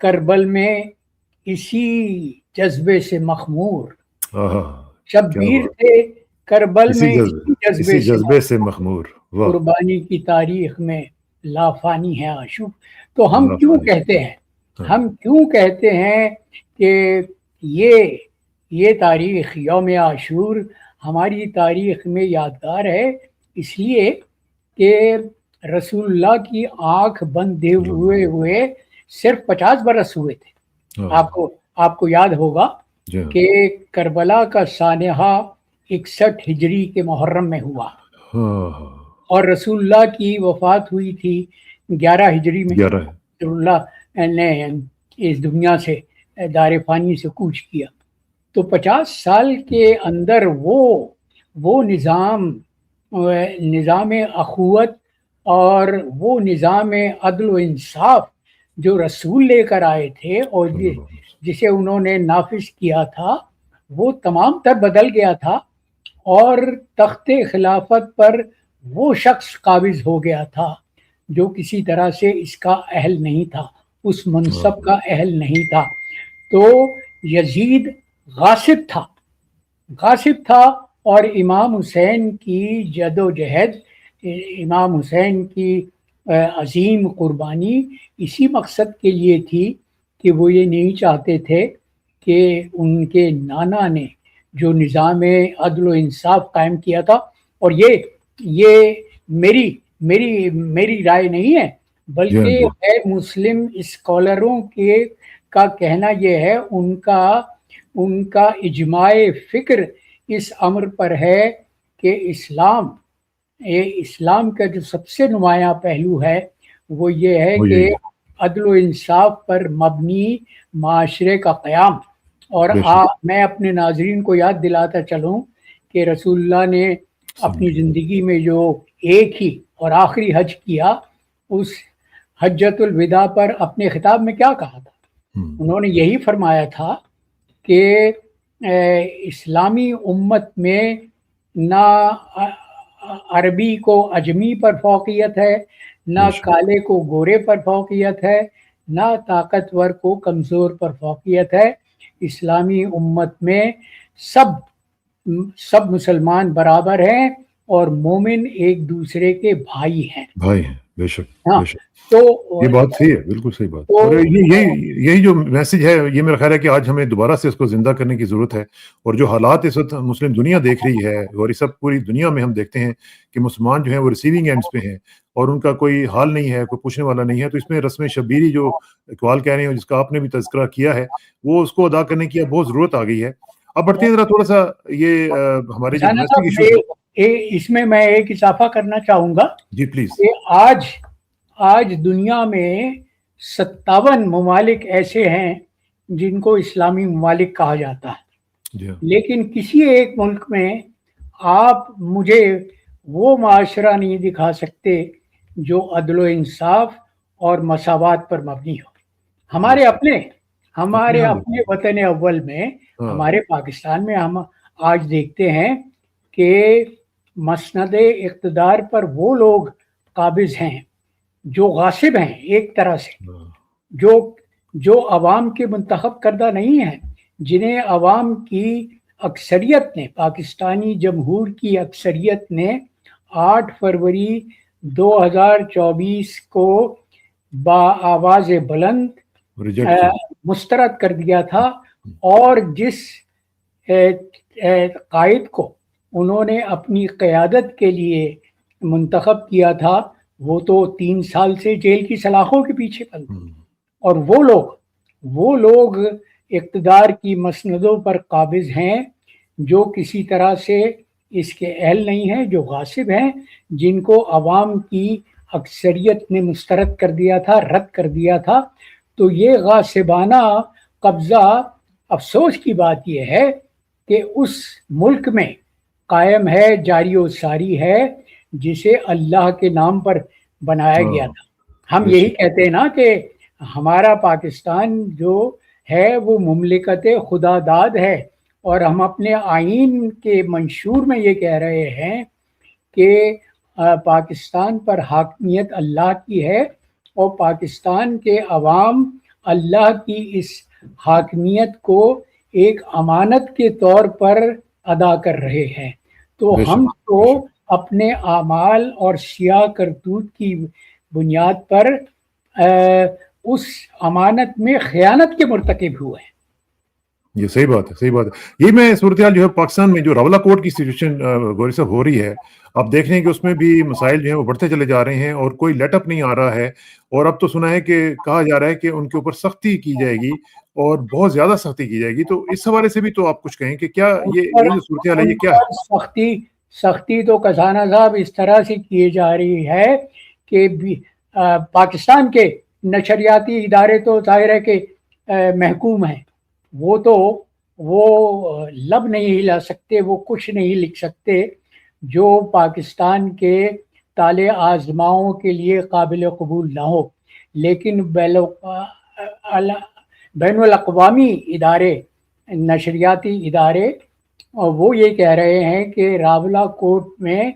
کربل میں اسی جذبے سے مخمور، آہا، کیا شبیر بات، تھے کربل میں اسی جذبے سے جذبے سے مخمور، واہ، قربانی کی تاریخ میں لافانی ہے عاشق۔ تو ہم اللہ کیوں فانی، کہتے ہیں، ہاں، ہم کیوں کہتے ہیں کہ یہ تاریخ یوم عاشور ہماری تاریخ میں یادگار ہے؟ اس لیے کہ رسول اللہ کی آنکھ بند ہوئے ہوئے صرف 50 برس ہوئے تھے۔ ہاں، آپ کو یاد ہوگا جی ہاں، کہ کربلا کا سانحہ 61 ہجری کے محرم میں ہوا، ہاں، ہاں، اور رسول اللہ کی وفات ہوئی تھی 11 ہجری میں۔ 11 ہے، رسول اللہ نے اس دنیا سے دار فانی سے کوچ کیا۔ تو 50 سال کے اندر وہ نظام اخوت اور وہ نظام عدل و انصاف جو رسول لے کر آئے تھے اور جسے انہوں نے نافذ کیا تھا، وہ تمام تر بدل گیا تھا، اور تخت خلافت پر وہ شخص قابض ہو گیا تھا جو کسی طرح سے اس کا اہل نہیں تھا، اس منصب کا اہل نہیں تھا۔ تو یزید غاصب تھا، اور امام حسین کی جد و جہد، امام حسین کی عظیم قربانی اسی مقصد کے لیے تھی کہ وہ یہ نہیں چاہتے تھے کہ ان کے نانا نے جو نظام عدل و انصاف قائم کیا تھا، اور یہ میری رائے نہیں ہے، جی ہاں، بلکہ جی غیر مسلم اسکالروں کا کہنا یہ ہے، ان کا اجماع فکر اس امر پر ہے کہ اسلام کا جو سب سے نمایاں پہلو ہے وہ یہ ہے وہ کہ یہی ہے، عدل و انصاف پر مبنی معاشرے کا قیام۔ اور بے شک، میں اپنے ناظرین کو یاد دلاتا چلوں کہ رسول اللہ نے اپنی زندگی میں جو ایک ہی اور آخری حج کیا، اس حجۃ الوداع پر اپنے خطاب میں کیا کہا تھا؟ انہوں نے یہی فرمایا تھا کہ اسلامی امت میں نہ عربی کو عجمی پر فوقیت ہے، نہ کالے کو گورے پر فوقیت ہے، نہ طاقتور کو کمزور پر فوقیت ہے۔ اسلامی امت میں سب مسلمان برابر ہیں، اور مومن ایک دوسرے کے بھائی ہیں۔ بھائی ہیں، بے شک، ہاں، بے شک، تو یہ بات صحیح ہے، بالکل صحیح بات، اور یہی جو میسج ہے، یہ میرا خیال ہے کہ آج ہمیں دوبارہ سے اس کو زندہ کرنے کی ضرورت ہے۔ اور جو حالات اس وقت مسلم دنیا دیکھ رہی ہے، اور اس وقت پوری دنیا میں ہم دیکھتے ہیں کہ مسلمان جو ہیں وہ ریسیونگ اینڈز پہ ہیں، اور ان کا کوئی حال نہیں ہے، کوئی پوچھنے والا نہیں ہے۔ تو اس میں رسم شبیری جو اقبال کہہ رہے ہیں، جس کا آپ نے بھی تذکرہ کیا ہے، وہ اس کو ادا کرنے کی اب بہت ضرورت آ گئی ہے۔ اب بڑھتے ہیں ذرا تھوڑا سا یہ ہمارے جو ڈومیسٹک ایشوز ہیں۔ اس میں ایک اضافہ کرنا چاہوں گا جی پلیز۔ کہ آج دنیا میں 57 ممالک ایسے ہیں جن کو اسلامی ممالک کہا جاتا ہے، جی ہاں، لیکن کسی ایک ملک میں آپ مجھے وہ معاشرہ نہیں دکھا سکتے جو عدل و انصاف اور مساوات پر مبنی ہو۔ ہمارے اپنے وطن اول میں، ہمارے پاکستان میں، ہم آج دیکھتے ہیں کہ مسند اقتدار پر وہ لوگ قابض ہیں جو غاصب ہیں، ایک طرح سے جو عوام کے منتخب کردہ نہیں ہیں، جنہیں عوام کی اکثریت نے، پاکستانی جمہور کی اکثریت نے 8 فروری 2024 کو بآواز بلند مسترد کر دیا تھا، اور جس قائد کو انہوں نے اپنی قیادت کے لیے منتخب کیا تھا، وہ تو 3 سال سے جیل کی سلاخوں کے پیچھے بند، اور وہ لوگ اقتدار کی مسندوں پر قابض ہیں جو کسی طرح سے اس کے اہل نہیں ہیں، جو غاصب ہیں، جن کو عوام کی اکثریت نے مسترد کر دیا تھا، رد کر دیا تھا۔ تو یہ غاصبانہ قبضہ، افسوس کی بات یہ ہے کہ اس ملک میں قائم ہے، جاری و ساری ہے، جسے اللہ کے نام پر بنایا گیا تھا۔ ہم یہی کہتے ہیں نا کہ ہمارا پاکستان جو ہے وہ مملکت خدا داد ہے، اور ہم اپنے آئین کے منشور میں یہ کہہ رہے ہیں کہ پاکستان پر حاکمیت اللہ کی ہے، اور پاکستان کے عوام اللہ کی اس حاکمیت کو ایک امانت کے طور پر ادا کر رہے ہیں. تو بے ہم شک تو بے شک. اپنے اعمال اور سیاہ کرتوت کی بنیاد پر اس امانت میں خیانت کے مرتکب ہوئے ہیں. یہ صحیح بات ہے صحیح بات ہے. یہ میں صورتحال جو ہے پاکستان میں جو راولا کوٹ کی سچویشن گوری صاحب ہو رہی ہے, آپ دیکھ رہے ہیں کہ اس میں بھی مسائل جو ہیں وہ بڑھتے چلے جا رہے ہیں اور کوئی لیٹ اپ نہیں آ رہا ہے. اور اب تو سنا ہے کہ کہا جا رہا ہے کہ ان کے اوپر سختی کی جائے گی اور بہت زیادہ سختی کی جائے گی. تو اس حوالے سے بھی تو آپ کچھ کہیں کہ کیا یہ جو صورتحال ہے ان یہ کیا پر ہے؟ سختی تو کسانہ صاحب اس طرح سے کی جا رہی ہے کہ پاکستان کے نشریاتی ادارے تو ظاہر ہے کہ محکوم ہیں. وہ لب نہیں ہلا سکتے, وہ کچھ نہیں لکھ سکتے جو پاکستان کے طالع آزماؤں کے لیے قابل قبول نہ ہو. لیکن بین الاقوامی ادارے, نشریاتی ادارے, وہ یہ کہہ رہے ہیں کہ راولا کوٹ میں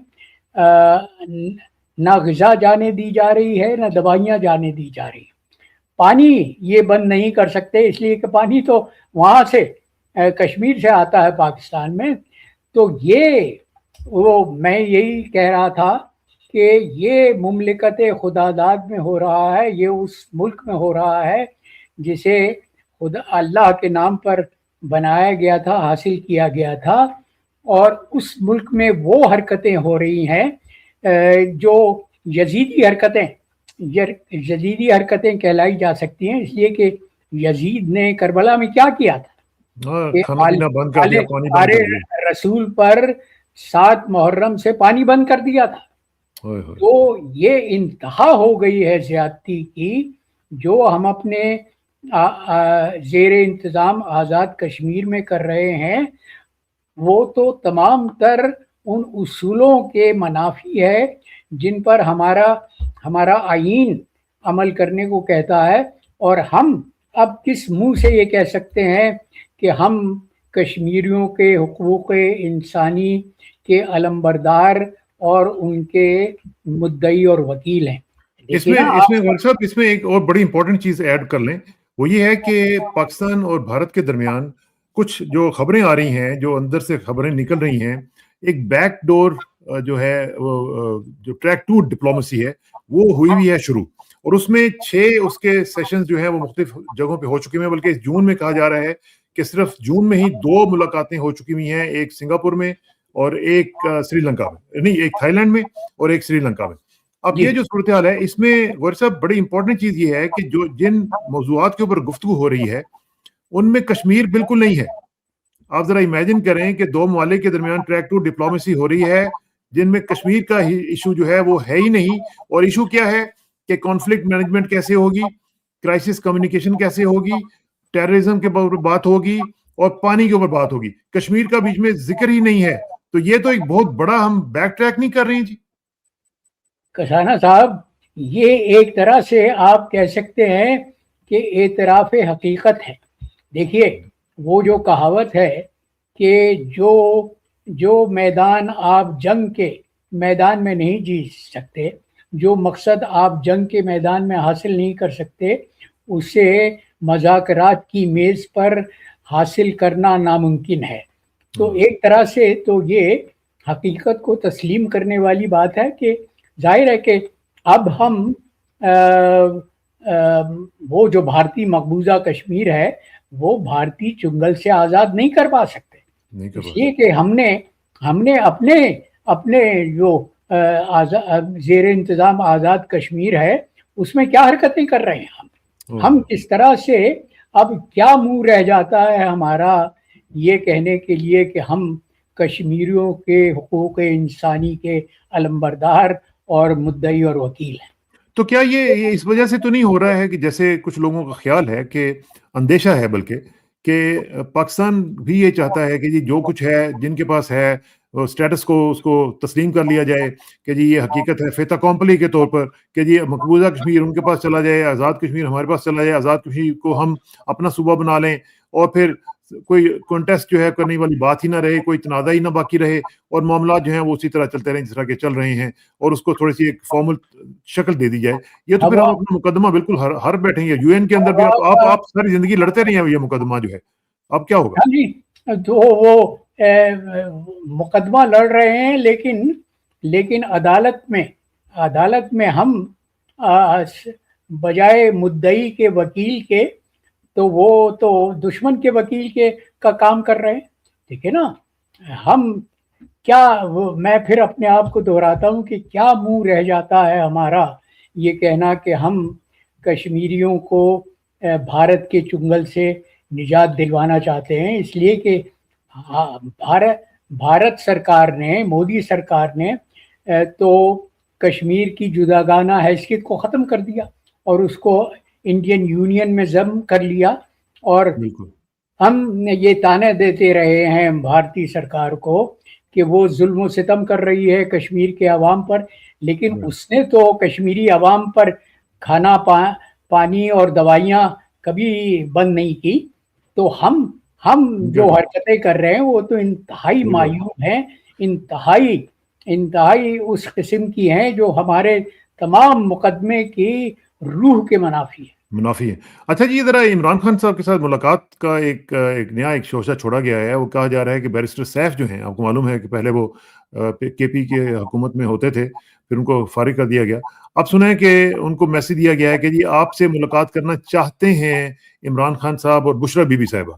نہ غذا جانے دی جا رہی ہے نہ دوائیاں جانے دی جا رہی ہیں. پانی یہ بند نہیں کر سکتے اس لیے کہ پانی تو وہاں سے کشمیر سے آتا ہے پاکستان میں. تو میں یہی کہہ رہا تھا کہ یہ مملکت خدا داد میں ہو رہا ہے, یہ اس ملک میں ہو رہا ہے جسے خدا اللہ کے نام پر بنایا گیا تھا, حاصل کیا گیا تھا. اور اس ملک میں وہ حرکتیں ہو رہی ہیں جو یزیدی حرکتیں کہلائی جا سکتی ہیں, اس لیے کہ یزید نے کربلا میں کیا کیا تھا کہ کھانا پینا بند کر دیا, پانی بند کر دیا. رسول پر 7 محرم سے پانی بند کر دیا تھا. تو یہ انتہا ہو گئی ہے زیادتی کی جو ہم اپنے زیر انتظام آزاد کشمیر میں کر رہے ہیں. وہ تو تمام تر ان اصولوں کے منافی ہے جن پر ہمارا آئین عمل کرنے کو کہتا ہے. اور ہم اب کس منہ سے یہ کہہ سکتے ہیں کہ ہم کشمیریوں کے حقوق انسانی کے علمبردار اور ان کے مدعی اور وکیل ہیں. اس میں صاحب اس میں ایک اور بڑی امپورٹنٹ چیز ایڈ کر لیں, وہ یہ ہے کہ پاکستان اور بھارت کے درمیان کچھ جو خبریں آ رہی ہیں, جو اندر سے خبریں نکل رہی ہیں, ایک بیک ڈور جو ہے جو ٹریک 2 ڈپلومیسی ہے وہ ہوئی بھی ہے شروع. اور اس میں 6 اس کے سیشنز جو ہیں وہ مختلف جگہوں پہ ہو چکے ہیں, بلکہ اس جون میں کہا جا رہا ہے کہ صرف جون میں ہی 2 ملاقاتیں ہو چکی ہوئی ہیں, ایک سنگاپور میں اور ایک سری لنکا میں, نہیں ایک تھائی لینڈ میں اور ایک سری لنکا میں. اب یہ جو صورتحال ہے اس میں غور صاحب بڑی امپورٹنٹ چیز یہ ہے کہ جو جن موضوعات کے اوپر گفتگو ہو رہی ہے ان میں کشمیر بالکل نہیں ہے. آپ ذرا امیجن کریں کہ 2 ممالک کے درمیان ٹریک 2 ڈپلومیسی ہو رہی ہے جن میں کشمیر کا ایشو جو ہے وہ ہے ہی نہیں. اور ایشو کیا ہے کہ کانفلکٹ مینجمنٹ کیسے ہوگی, کرائسس کمیونیکیشن کیسے ہوگی, ٹیررزم کے اوپر بات ہوگی اور پانی کے اوپر بات ہوگی. کشمیر کا بیچ میں ذکر ہی نہیں ہے. تو یہ تو ایک بہت بڑا ہم بیک ٹریک نہیں کر رہے ہیں جی کسانہ صاحب؟ یہ ایک طرح سے آپ کہہ سکتے ہیں کہ اعتراف حقیقت ہے. دیکھیے وہ جو کہاوت ہے کہ جو میدان آپ جنگ کے میدان میں نہیں جیت سکتے, جو مقصد آپ جنگ کے میدان میں حاصل نہیں کر سکتے, اسے مذاکرات کی میز پر حاصل کرنا ناممکن ہے. تو ایک طرح سے تو یہ حقیقت کو تسلیم کرنے والی بات ہے کہ ظاہر ہے کہ اب ہم وہ جو بھارتی مقبوضہ کشمیر ہے وہ بھارتی چنگل سے آزاد نہیں کر پا سکتے, اس لیے کہ ہم نے اپنے جو زیر انتظام آزاد کشمیر ہے اس میں کیا حرکتیں کر رہے ہیں ہم کس طرح سے اب کیا منہ رہ جاتا ہے ہمارا یہ کہنے کے لیے کہ ہم کشمیریوں کے حقوق انسانی کے علمبردار اور مدعی اور وکیل ہیں. تو کیا یہ اس وجہ سے تو نہیں ہو رہا ہے کہ جیسے کچھ لوگوں کا خیال ہے کہ اندیشہ ہے بلکہ کہ پاکستان بھی یہ چاہتا ہے کہ جی جو کچھ ہے جن کے پاس ہے اسٹیٹس کو اس کو تسلیم کر لیا جائے کہ جی یہ حقیقت ہے فیتا کمپلی کے طور پر کہ جی مقبوضہ کشمیر ان کے پاس چلا جائے, آزاد کشمیر ہمارے پاس چلا جائے, آزاد کشمیر کو ہم اپنا صوبہ بنا لیں اور پھر کوئی کانٹیسٹ جو ہے کرنے والی بات ہی نہ رہے, کوئی تنازع ہی نہ باقی رہے, اور معاملات جو ہیں وہ اسی طرح چلتے رہیں جس طرح کے چل رہے ہیں, اور اس کو تھوڑی سی ایک فارمل شکل دے دی جائے. یہ تو اب پھر ہم اپنا مقدمہ بالکل ہر بیٹھیں گے یو این کے اندر بھی, آپ ساری زندگی لڑتے رہے ہیں یہ مقدمہ جو ہے, اب کیا ہوگا؟ ہاں جی, تو وہ مقدمہ لڑ رہے ہیں, لیکن عدالت میں ہم بجائے مدعی کے وکیل کے تو وہ تو دشمن کے وکیل کے کا کام کر رہے ہیں. ٹھیک ہے نا, ہم کیا میں پھر اپنے آپ کو دہراتا ہوں کہ کیا منہ رہ جاتا ہے ہمارا یہ کہنا کہ ہم کشمیریوں کو بھارت کے چنگل سے نجات دلوانا چاہتے ہیں, اس لیے کہ بھارت سرکار نے, مودی سرکار نے تو کشمیر کی جداگانہ حیثیت کو ختم کر دیا اور اس کو انڈین یونین میں ضم کر لیا, اور بالکل ہم یہ تانے دیتے رہے ہیں بھارتی سرکار کو کہ وہ ظلم و ستم کر رہی ہے کشمیر کے عوام پر, لیکن اس نے تو کشمیری عوام پر کھانا پانی اور دوائیاں کبھی بند نہیں کی. تو ہم جو حرکتیں کر رہے ہیں وہ تو انتہائی مایوب ہیں, انتہائی اس قسم کی ہیں جو ہمارے تمام مقدمے کی روح کے منافی ہے. اچھا جی, ذرا عمران خان صاحب کے ساتھ ملاقات کا ایک نیا ایک شوشہ چھوڑا گیا ہے. وہ کہا جا رہا ہے کہ بیرسٹر سیف جو ہیں, آپ کو معلوم ہے کہ پہلے وہ کے پی کے حکومت میں ہوتے تھے, پھر ان کو فارغ کر دیا گیا. اب سنیں کہ ان کو میسج دیا گیا ہے کہ جی آپ سے ملاقات کرنا چاہتے ہیں عمران خان صاحب اور بشرا بی بی صاحبہ.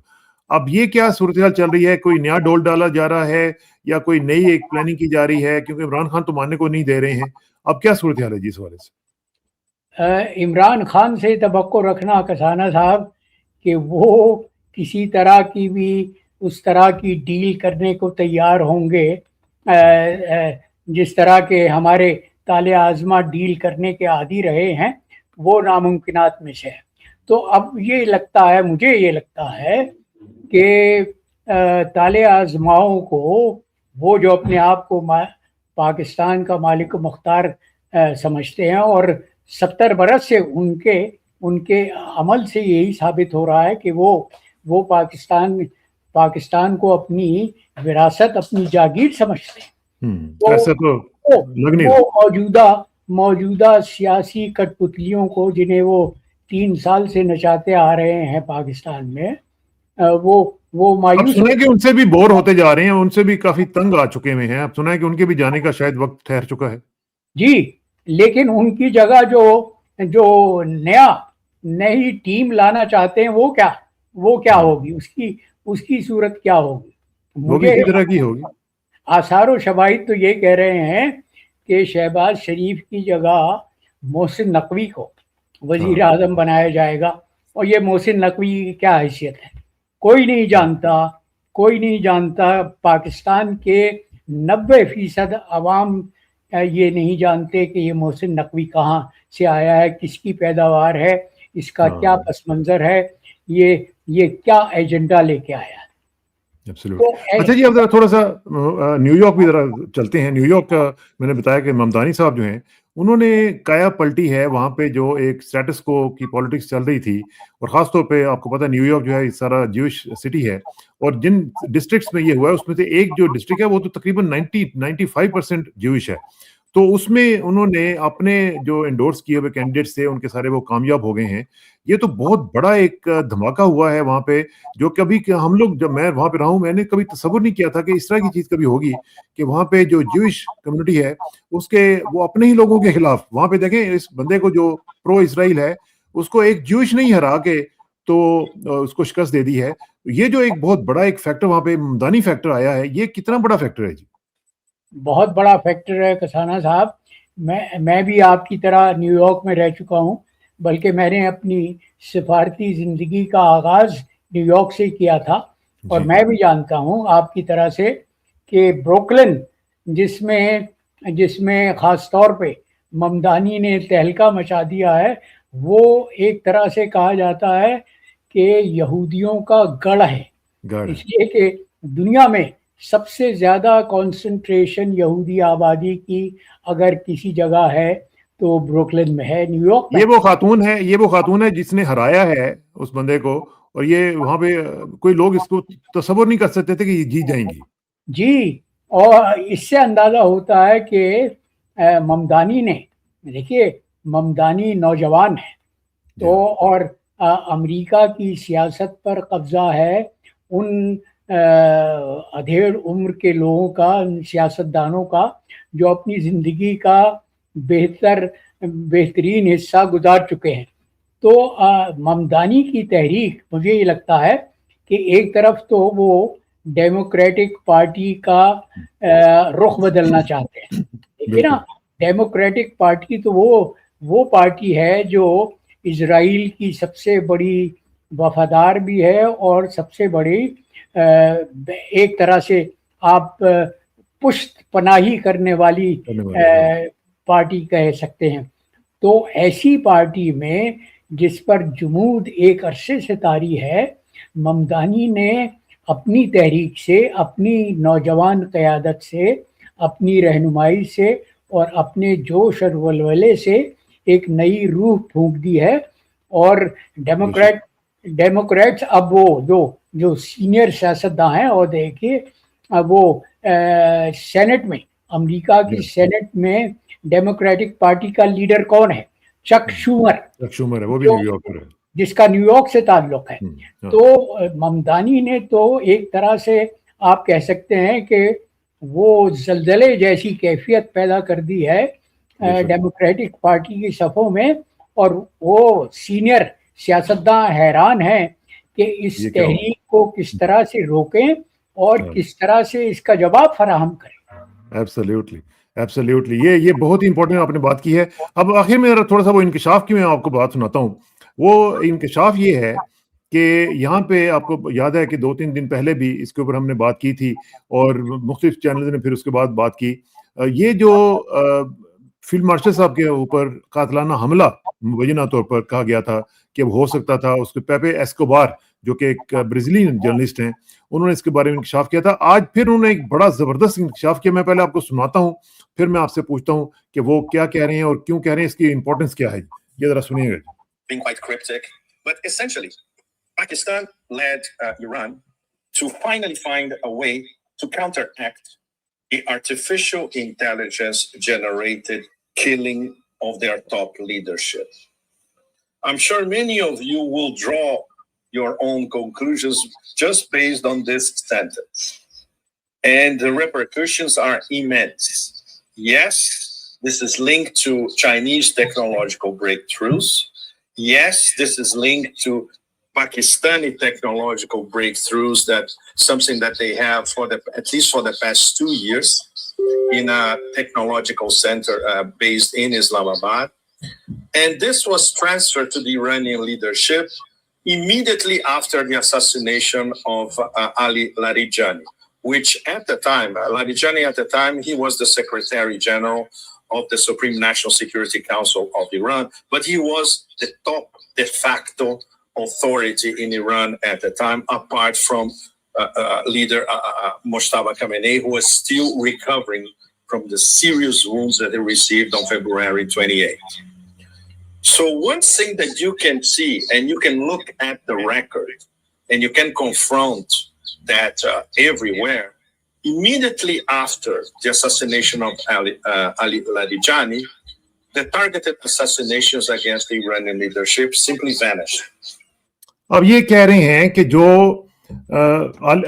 اب یہ کیا صورتحال چل رہی ہے؟ کوئی نیا ڈول ڈالا جا رہا ہے یا کوئی نئی ایک پلاننگ کی جا رہی ہے؟ کیونکہ عمران خان تو ماننے کو نہیں دے رہے ہیں. اب کیا صورتحال ہے جی اس حوالے سے؟ عمران خان سے توقع رکھنا کسانہ صاحب کہ وہ کسی طرح کی بھی اس طرح کی ڈیل کرنے کو تیار ہوں گے جس طرح کے ہمارے طالع آزما ڈیل کرنے کے عادی رہے ہیں, وہ ناممکنات میں سے ہے. تو اب مجھے یہ لگتا ہے کہ طالع آزماؤں کو, وہ جو اپنے آپ کو پاکستان کا مالک و مختار سمجھتے ہیں, اور 70 برس سے ان کے عمل سے یہی ثابت ہو رہا ہے کہ وہ پاکستان کو اپنی وراثت, اپنی جاگیر سمجھتے ہیں. وہ موجودہ سیاسی کٹ پتلیوں کو, جنہیں وہ 3 سال سے نچاتے آ رہے ہیں پاکستان میں, وہ مایوس سنا ہے کہ ان سے بھی بور ہوتے جا رہے ہیں, ان سے بھی کافی تنگ آ چکے ہوئے ہیں. اب سنا ہے کہ ان کے بھی جانے کا شاید وقت ٹھہر چکا ہے. جی, لیکن ان کی جگہ جو نئی ٹیم لانا چاہتے ہیں وہ کیا ہوگی, اس کی صورت کیا ہوگی؟ مجھے کس طرح کی ہوگی؟ آثار و شواہد تو یہ کہہ رہے ہیں کہ شہباز شریف کی جگہ محسن نقوی کو وزیر اعظم بنایا جائے گا. اور یہ محسن نقوی کی کیا حیثیت ہے کوئی نہیں جانتا. پاکستان کے 90% عوام یہ نہیں جانتے کہ یہ محسن نقوی کہاں سے آیا ہے, کس کی پیداوار ہے, اس کا کیا پس منظر ہے, یہ کیا ایجنڈا لے کے آیا ہے. اچھا جی, اب ذرا تھوڑا سا نیو یارک بھی ذرا چلتے ہیں. نیو یارک کا میں نے بتایا کہ ممدانی صاحب جو ہیں انہوں نے کایا پلٹی ہے وہاں پہ, جو ایک سٹیٹس کو کی پالیٹکس چل رہی تھی, اور خاص طور پہ آپ کو پتا ہے نیو یارک جو ہے سارا جیوش سٹی ہے, اور جن ڈسٹرکٹس میں یہ ہوا ہے اس میں سے ایک جو ڈسٹرکٹ ہے وہ تو تقریباً 95% جیوش ہے. تو اس میں انہوں نے اپنے جو انڈورس کیے ہوئے کینڈیڈیٹس تھے ان کے سارے وہ کامیاب ہو گئے ہیں. یہ تو بہت بڑا ایک دھماکہ ہوا ہے وہاں پہ, جو کبھی ہم لوگ, جب میں وہاں پہ رہا ہوں, میں نے کبھی تصور نہیں کیا تھا کہ اس طرح کی چیز کبھی ہوگی کہ وہاں پہ جو جوش کمیونٹی ہے اس کے وہ اپنے ہی لوگوں کے خلاف, وہاں پہ دیکھیں اس بندے کو جو پرو اسرائیل ہے اس کو ایک جوش نہیں ہرا کے تو اس کو شکست دے دی ہے. یہ جو ایک بہت بڑا ایک فیکٹر وہاں پہ ممدانی فیکٹر آیا ہے, یہ کتنا بڑا فیکٹر ہے جی؟ بہت بڑا فیکٹر ہے کسانہ صاحب. میں بھی آپ کی طرح نیو یارک میں رہ چکا ہوں, بلکہ میں نے اپنی سفارتی زندگی کا آغاز نیو یارک سے کیا تھا. اور میں بھی جانتا ہوں آپ کی طرح سے کہ بروکلن, جس میں خاص طور پہ ممدانی نے تہلکہ مچا دیا ہے, وہ ایک طرح سے کہا جاتا ہے کہ یہودیوں کا گڑھ ہے. اس لیے کہ دنیا میں سب سے زیادہ کانسنٹریشن یہودی آبادی کی اگر کسی جگہ ہے تو بروکلن میں ہے, نیو یارک میں. یہ وہ خاتون ہے جس نے ہرایا ہے اس بندے کو, اور یہ وہاں پہ کوئی لوگ اس کو تصور نہیں کر سکتے تھے کہ یہ جیت جائیں گی. جی، اور اس سے اندازہ ہوتا ہے کہ ممدانی نے، دیکھیے ممدانی نوجوان ہے تو، اور امریکہ کی سیاست پر قبضہ ہے ان ادھیڑ عمر کے لوگوں کا، ان سیاستدانوں کا جو اپنی زندگی کا بہترین حصہ گزار چکے ہیں. تو ممدانی کی تحریک، مجھے یہ لگتا ہے کہ ایک طرف تو وہ ڈیموکریٹک پارٹی کا رخ بدلنا چاہتے ہیں. دیکھیے نا، ڈیموکریٹک پارٹی تو وہ پارٹی ہے جو اسرائیل کی سب سے بڑی وفادار بھی ہے اور سب سے بڑی ایک طرح سے آپ پشت پناہی کرنے والی پارٹی کہہ سکتے ہیں. تو ایسی پارٹی میں جس پر جمود ایک عرصے سے طاری ہے، ممدانی نے اپنی تحریک سے، اپنی نوجوان قیادت سے، اپنی رہنمائی سے اور اپنے جوش اور ولولے سے ایک نئی روح پھونک دی ہے. اور ڈیموکریٹس اب وہ جو سینئر سیاستداں ہیں، اور دیکھیے وہ سینٹ میں، امریکہ کی سینٹ میں ڈیموکریٹک پارٹی کا لیڈر کون ہے؟ چک شومر ہے، وہ بھی نیو یارکر ہے، جس کا نیو یارک سے تعلق ہے. تو ممدانی نے تو ایک طرح سے آپ کہہ سکتے ہیں کہ وہ زلزلے جیسی کیفیت پیدا کر دی ہے ڈیموکریٹک پارٹی کی صفوں میں، اور وہ سینئر سیاستداں حیران ہیں کہ اس تحریک کو کس طرح سے روکیں اور کس طرح سے اس کا جواب فراہم کریں. ایبسلیوٹلی یہ بہت ہی امپورٹنٹ آپ نے بات کی ہے. اب آخر میں تھوڑا سا وہ انکشاف کی میں آپ کو بات سناتا ہوں. وہ انکشاف یہ ہے کہ یہاں پہ آپ کو یاد ہے کہ 2-3 دن پہلے بھی اس کے اوپر ہم نے بات کی تھی اور مختلف چینلز نے پھر اس کے بعد بات کی. یہ جو فیلڈ مارشل صاحب کے اوپر قاتلانہ حملہ مبینہ طور پر کہا گیا تھا کہ ہو سکتا تھا، اس کے پیپے ایسکوبار جو کہ ایک برازیلین جرنلسٹ ہیں، انہوں نے اس کے بارے میں انکشاف کیا تھا. آج پھر انہوں نے ایک بڑا زبردست انکشاف کیا. میں پہلے آپ کو سناتا ہوں، پھر میں آپ سے پوچھتا ہوں کہ وہ کیا کہہ رہے ہیں اور کیوں کہہ رہے ہیں، اس کی امپورٹنس کیا ہے. یہ ذرا سنیے گا. Being quite cryptic, but essentially, Pakistan led Iran to finally find a way to counteract the artificial intelligence generated killing of their top leadership. I'm sure many of you will draw your own conclusions just based on this sentence. And the repercussions are immense. Yes, this is linked to Chinese technological breakthroughs. Yes, this is linked to Pakistani technological breakthroughs, that something that they have at least for the past 2 years in a technological center based in Islamabad. And this was transferred to the Iranian leadership immediately after the assassination of Ali Larijani, which at the time, he was the Secretary General of the Supreme National Security Council of Iran, but he was the top de facto authority in Iran at the time, apart from leader Mojtaba Khamenei, who was still recovering from the serious wounds that he received on February 28th. So one thing that you can see, and you can look at the record, and you can confront that everywhere, immediately after the assassination of Ali Larijani, the targeted assassinations against the Iranian leadership simply vanished. اب یہ کہہ رہے ہیں کہ جو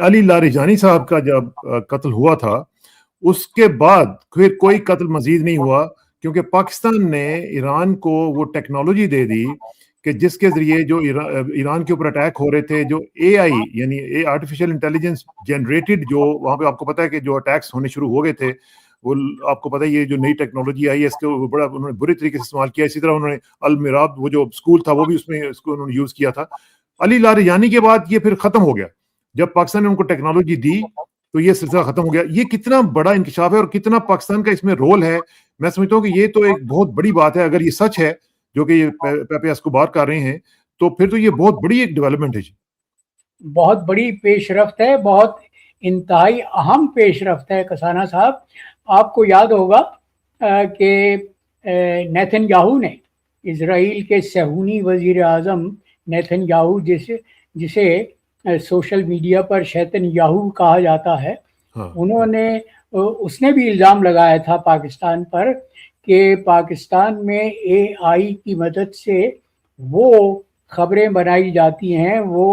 علی Larijani صاحب کا جب قتل ہوا تھا، اس کے بعد پھر کوئی قتل مزید نہیں ہوا، کیونکہ پاکستان نے ایران کو وہ ٹیکنالوجی دے دی کہ جس کے ذریعے جو ایران کے اوپر اٹیک ہو رہے تھے، جو اے آئی یعنی آرٹیفیشل انٹیلیجنس جنریٹڈ، جو وہاں پہ آپ کو پتا ہے کہ جو اٹیکس ہونے شروع ہو گئے تھے، وہ آپ کو پتا ہے یہ جو نئی ٹیکنالوجی آئی ہے اس کو بڑا انہوں نے برے طریقے سے استعمال کیا. اسی طرح انہوں نے المراب وہ جو اسکول تھا وہ بھی اس میں اس کو انہوں نے یوز کیا تھا. علی لاریجانی کے بعد یہ پھر ختم ہو گیا. جب پاکستان نے ان کو ٹیکنالوجی دی تو یہ سلسلہ ختم ہو گیا. یہ کتنا بڑا انکشاف ہے اور کتنا پاکستان کا اس میں رول ہے. میں سمجھتا ہوں کہ یہ تو ایک بہت بڑی بات ہے. اگر یہ سچ ہے جو کہ یہ پیپے ایسکوبار کر رہے ہیں تو پھر تو یہ بہت بڑی ایک ڈیولپمنٹ ہے. بہت بڑی پیش رفت ہے، بہت انتہائی اہم پیش رفت ہے. کسانہ صاحب، آپ کو یاد ہوگا کہ نیتن یاہو نے، اسرائیل کے صہیونی وزیر اعظم نیتن یاہو جسے سوشل میڈیا پر شیطن یاہو کہا جاتا ہے، اس نے بھی الزام لگایا تھا پاکستان پر کہ پاکستان میں اے آئی کی مدد سے وہ خبریں بنائی جاتی ہیں، وہ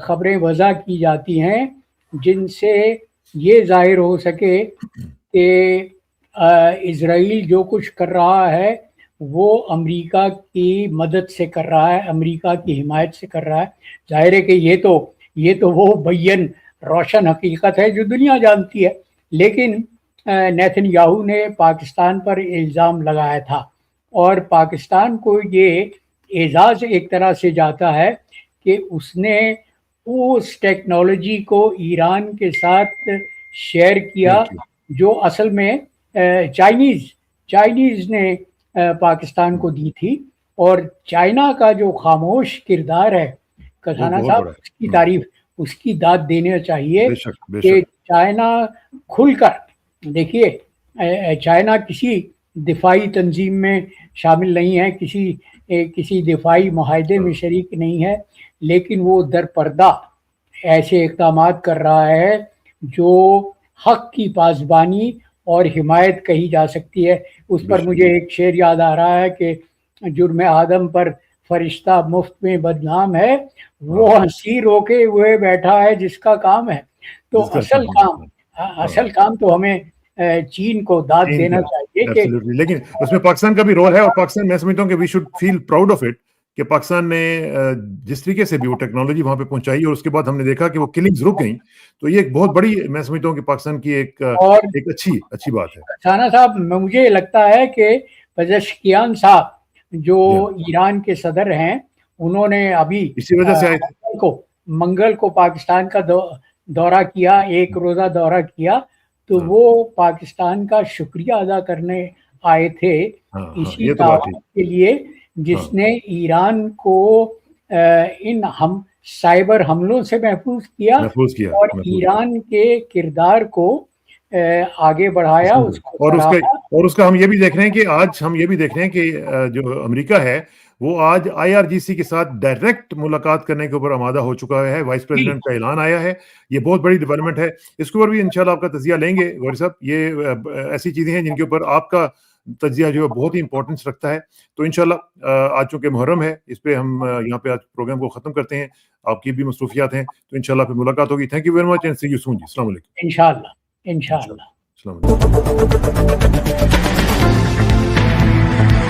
خبریں وضع کی جاتی ہیں جن سے یہ ظاہر ہو سکے کہ اسرائیل جو کچھ کر رہا ہے وہ امریکہ کی مدد سے کر رہا ہے، امریکہ کی حمایت سے کر رہا ہے۔ ظاہر ہے کہ یہ تو وہ بین روشن حقیقت ہے جو دنیا جانتی ہے، لیکن نیتن یاہو نے پاکستان پر الزام لگایا تھا، اور پاکستان کو یہ اعزاز ایک طرح سے جاتا ہے کہ اس نے اس ٹیکنالوجی کو ایران کے ساتھ شیئر کیا جو اصل میں چائنیز نے پاکستان کو دی تھی، اور چائنا کا جو خاموش کردار ہے کسانہ صاحب، اس کی تعریف، اس کی داد دینا چاہیے کہ چائنا کھل کر، دیکھیے چائنا کسی دفاعی تنظیم میں شامل نہیں ہے، کسی دفاعی معاہدے میں شریک نہیں ہے، لیکن وہ در پردہ ایسے اقدامات کر رہا ہے جو حق کی پاسبانی اور حمایت کہی جا سکتی ہے۔ اس پر مجھے ایک شعر یاد آ رہا ہے کہ جرم آدم پر فرشتہ مفت میں بدنام ہے، وہ ہنسی روکے ہوئے بیٹھا ہے جس کا کام ہے۔ تو اصل کام تو ہمیں چین کو داد دینا چاہیے کہ لیکن اس میں پاکستان کا بھی رول ہے، اور پاکستان میں سمجھتا ہوں کہ we should feel proud of it کہ پاکستان نے جس طریقے سے بھی وہ ٹیکنالوجی وہاں پہ پہنچائی، اور اس کے بعد ہم نے دیکھا کہ وہ کلنگز رک گئیں، تو یہ ایک بہت بڑی، میں سمجھتا ہوں کہ پاکستان کی ایک اچھی بات ہے۔ ثانا صاحب، مجھے لگتا ہے کہ پزشکیان صاحب جو ایران کے صدر ہیں، انہوں نے ابھی اسی وجہ سے منگل کو پاکستان کا دورہ کیا، ایک روزہ دورہ کیا، تو وہ پاکستان کا شکریہ ادا کرنے آئے تھے اسی تعاون کے لیے جس نے ایران کو ان سائبر حملوں سے محفوظ کیا اور ایران کے کردار کو آگے بڑھایا، اور اس کا ہم یہ بھی دیکھ رہے ہیں کہ آج ہم یہ بھی دیکھ رہے ہیں کہ جو امریکہ ہے وہ آج IRGC کے ساتھ ڈائریکٹ ملاقات کرنے کے اوپر آمادہ ہو چکا ہے، وائس پریزیڈنٹ کا اعلان آیا ہے، یہ بہت بڑی ڈیولپمنٹ ہے۔ اس کے اوپر بھی انشاءاللہ آپ کا تجزیہ لیں گے غور صاحب، یہ ایسی چیزیں ہیں جن کے اوپر آپ کا تجزیہ جو ہے بہت ہی امپورٹنس رکھتا ہے۔ تو انشاءاللہ آج چونکہ محرم ہے، اس پہ ہم یہاں پہ آج پروگرام کو ختم کرتے ہیں، آپ کی بھی مصروفیات ہیں، تو انشاءاللہ پھر ملاقات ہوگی۔ Thank you very much and see you soon جی۔ السلام علیکم۔ انشاءاللہ۔ السلام علیکم۔